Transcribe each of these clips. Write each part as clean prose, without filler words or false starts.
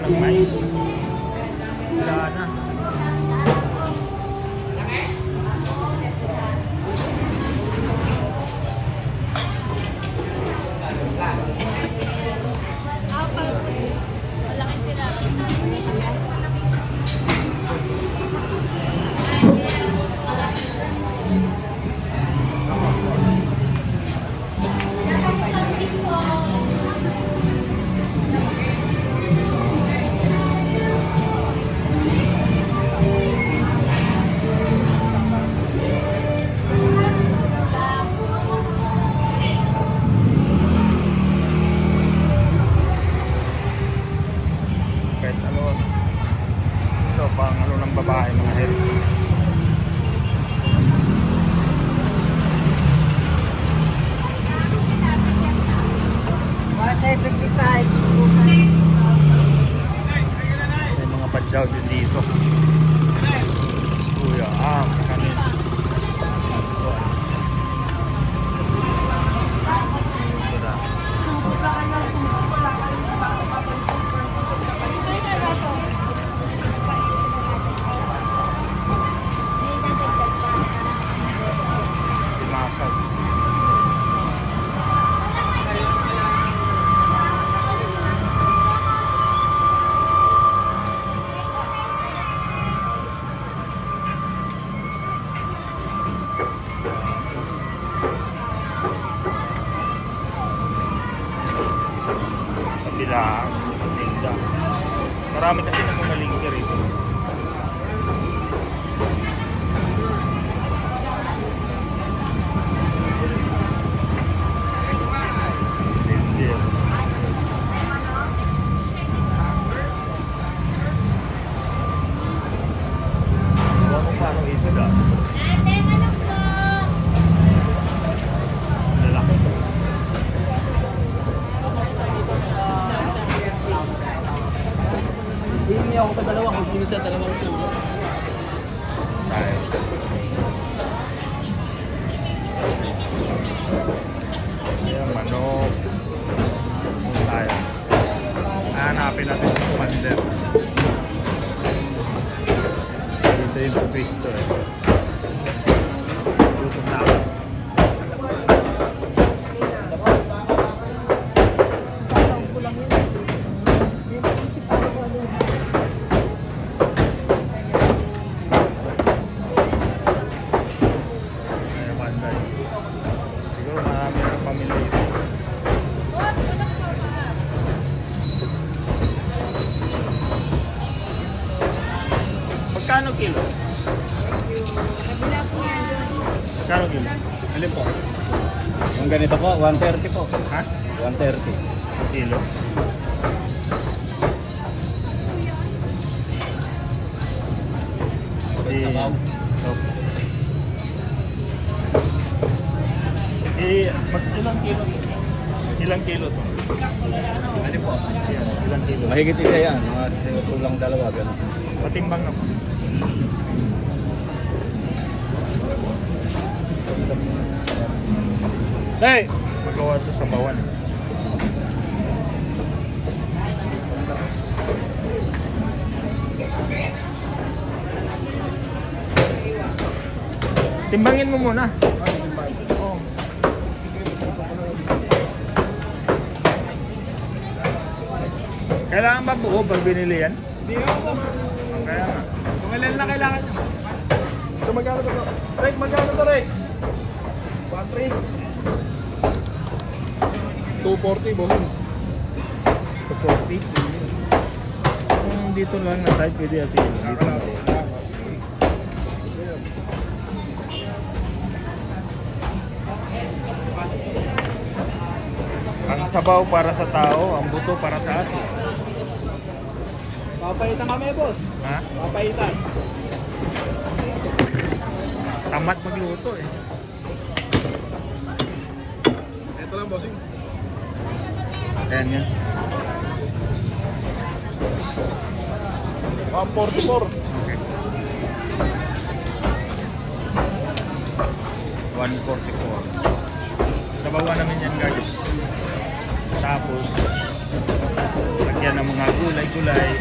ng mais. Wala na. Kahit ano, ito pang ano ng babae, mga hair. May mga padyaw din dito. Kuya, kami. Ito na. Masag. Kabilaan, tinda. Marami kasi namamalingki rito. Hindi ako sa dalawa kung sino sa dalawang tubo. Ayan, manok. Tayo. Hanapin natin sa pander. Dito yung pisto eh. Gutom na ako. Siguro marami ng pamilya dito. Magkano kilo? Magkano kilo? Alin po? Yung ganito po, 130 po. Ha? 130. Kilo? Sabaw. Ilang kilo? Ilang kilo to? Ano po? Yan, ilang kilo? Mahigit isa yan, mga tulang dalawa. Ganun. Patimbang na po. Hey! Magawa to sa bawan. Timbangin mo muna. Oh. Kailangan ba buo pag binili yan? Hindi ako. Kaya nga. Kung ilan na kailangan nyo. So magkano to? Rick, magkano to, Rick? 1.3? 240, boss. 240. Kung dito lang na tayo, pwede natin. Dito na. Ang sabaw para sa tao, ang buto para sa aso. Papaitan kami, boss. Ha? Papaitan. Tamat magluto eh. Ito lang, bossing. Ayan yan. 144. Okay. 144. Sabawan namin yan guys. Tapos, lagyan Lagyan ng mga gulay-gulay.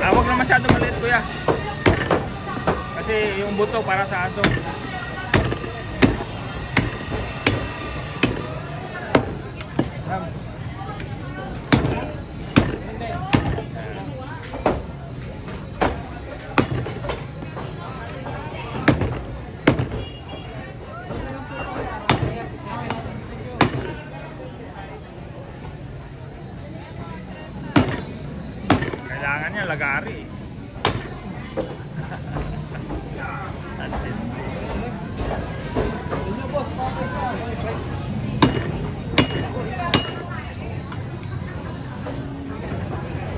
Huwag na masyado maliit kuya. Kasi yung buto para sa aso. Kailangan niya lagari.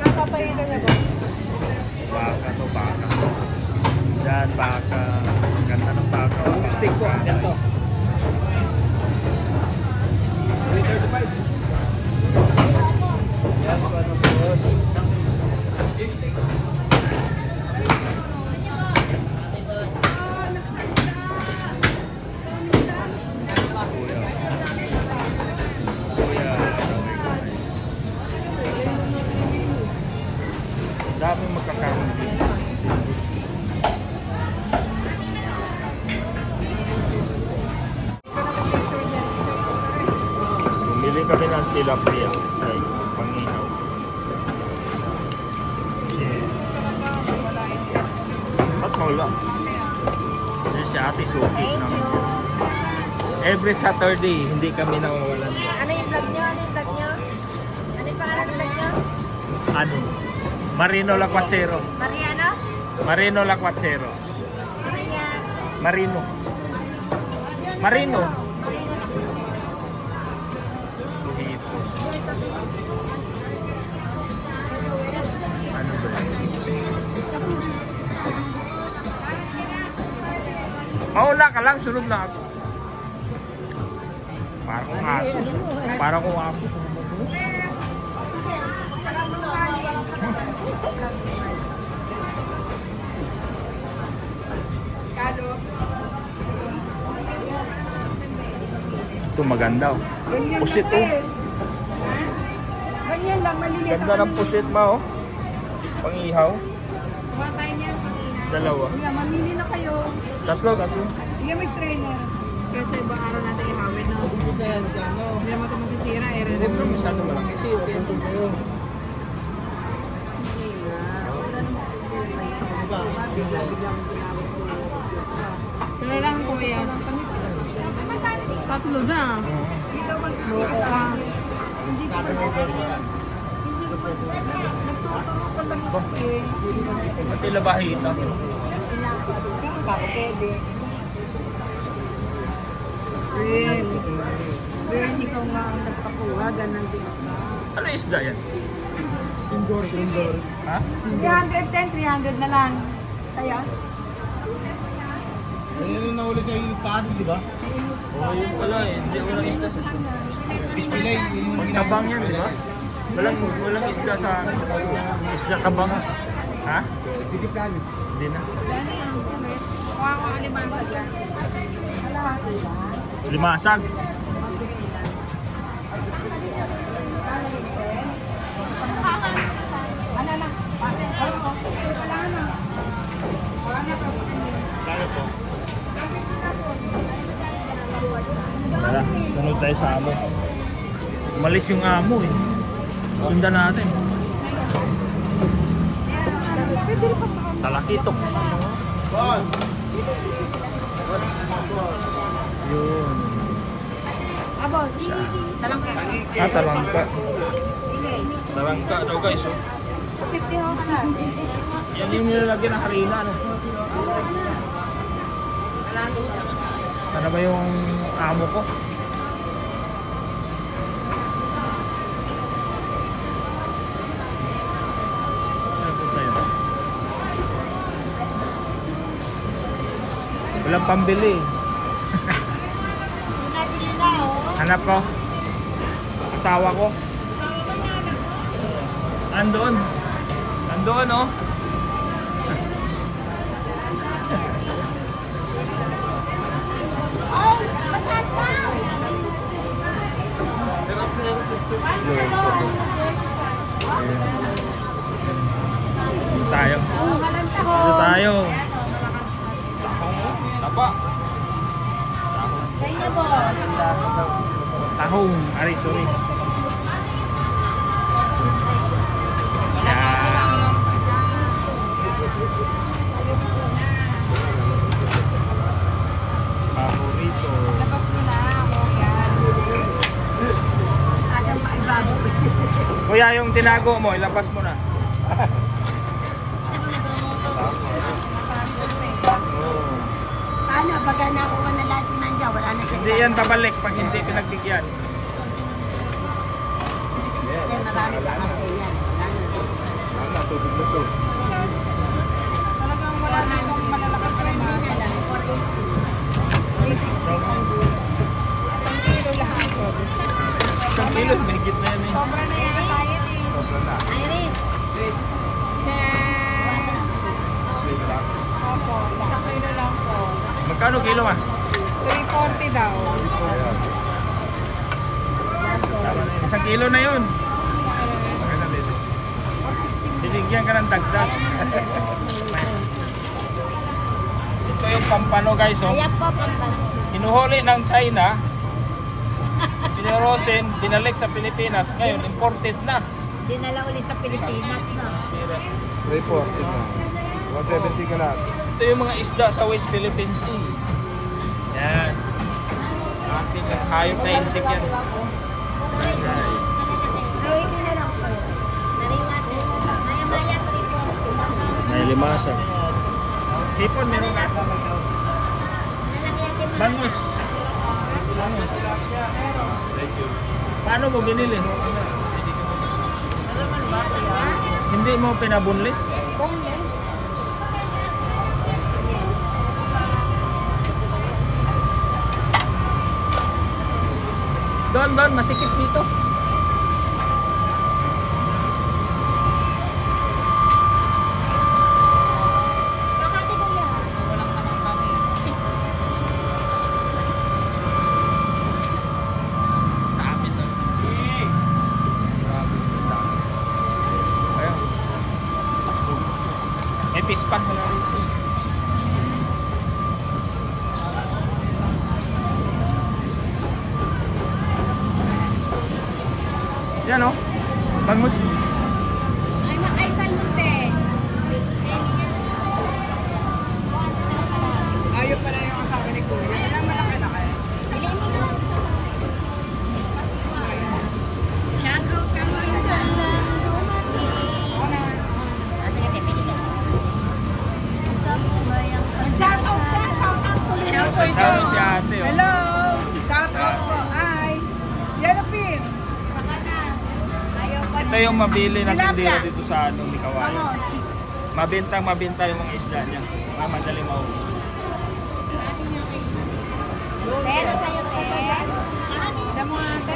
Kakapahinan niya ba? Baka to, baka. Yan, baka. Ang ganda ng baka. Stick po, ganito. 335. Yan po, ano po. Kuya. Dami magkakaroon dito. Bumili kami ng tilapia. Ay, panginaw. Ba't wala? Kasi si ate suki namin siya. Every Saturday, hindi kami nawawalan. Ano yung vlog nyo? Ano yung vlog nyo? Ano yung pangalan ng vlog nyo? Ano? Marino Lacuachero. Mariano? Marino Lacuachero. Maria. Marino. Marino. Dito. Ano ba yun? Mauna ka lang, sunod na ako. Para kong aso. Para kong aso. Ito maganda oh. Pusit oh. Ganyan lang, maliliit. Ganda ng pusit ma oh. Pangihaw. Kuha tayo niyan, pag-inan. Dalawa. Kuya, mamili na kayo. Tatlo. Sige, may strainer. Kaya sa ibang araw natin ihawin, no? Gusto yan, ano. Hindi naman ito masisira, eh. Huwag na masyado malaki. Kasi okay ito sa'yo. Pero lang, kuya. Tatlo na. Loko ka. Pati labahita. Ren. Ren, ikaw nga ang nagpakuha. Ganun din ka. Ano isda yan? Tindor. Ha? 310, 300 na lang. Saya? Yan yung nahuli sa yung paano, di ba? Oo, yun pala eh. Hindi walang isda sa Pispilay, yung Magtabang yan, di ba? Walang isda sa isda tabang. Ha? Titiplano. Hindi na. Kuha ko alimansag yan. Limasag. Ano na? Wala na. Saan po? Wala. Sunod tayo sa amo. Umalis yung amo eh. Sundan natin. Talakitok. Boss! Yun. Abo, talangka. Talangka. Talangka daw guys. Oh. 50 ho ka na. Yan yung nilalagyan ng harina. Ano? Ano ba yung amo ko? Ano po tayo? Walang pambili. Hanap ko. Asawa ko. Andoon. Andoon oh. Dito tayo. Dito tayo. Tahong. Tapa. Tahong. Tahong. Ari, sorry. Yan. Paborito. Labas mo na, kuya. Asang maibago. Kuya, yung tinago mo, ilabas mo na. Oh. Paano? Baga nakuha na lahat yung nandiyan, wala na siya. Hindi yan babalik pag hindi pinagbigyan. Kasi marami pa kasi yan. Ano, tubig na to. Talagang wala na itong malalakas na masa. 360 kilo lahat. Isang kilo, mahigit na yan eh. Sobra na yata yan eh. Sobra na. Iris. Opo, isang kilo lang po. Magkano kilo ah? 340 daw. Ayan. Tama na yun. Isang kilo na yun. Okay na dito. Binigyan ka ng dagdag. Ito yung pampano guys. Oh. Ayan po, pampano. Hinuhuli ng China. Pinarosin, binalik sa Pilipinas. Ngayon, imported na. Dinala ulit sa Pilipinas na. Report. 170 ka lahat. Ito yung mga isda sa West Philippine Sea. Yan. Ating hayop na insik yan. Gawin ko na lang po. Nariwasan. Maya-maya 340. May limasan. Hipon, meron ka? Bangus. Bangus. Thank you. Paano mo binili? Hindi mo pinabunlis? Doon, masikip dito. Makati ko yan. Walang naman kami. Dami to. Ayun. May pispan mo na rito. Yan o. Bangus. Ay, makay salmonte. Ayaw pala yung asawa ni Kuya. Wala malaki-laki. Piliin mo na. Shout out ka mo sa Shout out ka! Shout out tuloy! Shout out Tao si ate o. Hello! Shout out po. Ay! Yanapin! Sa kanan. Ayaw pa Ito yung mabili na Tilapia. tindera dito sa anong Likawayan. Vamos! Mabenta yung mga isda niya. Mga madali mauwi. Pero sa'yo, te. Alam mo ate,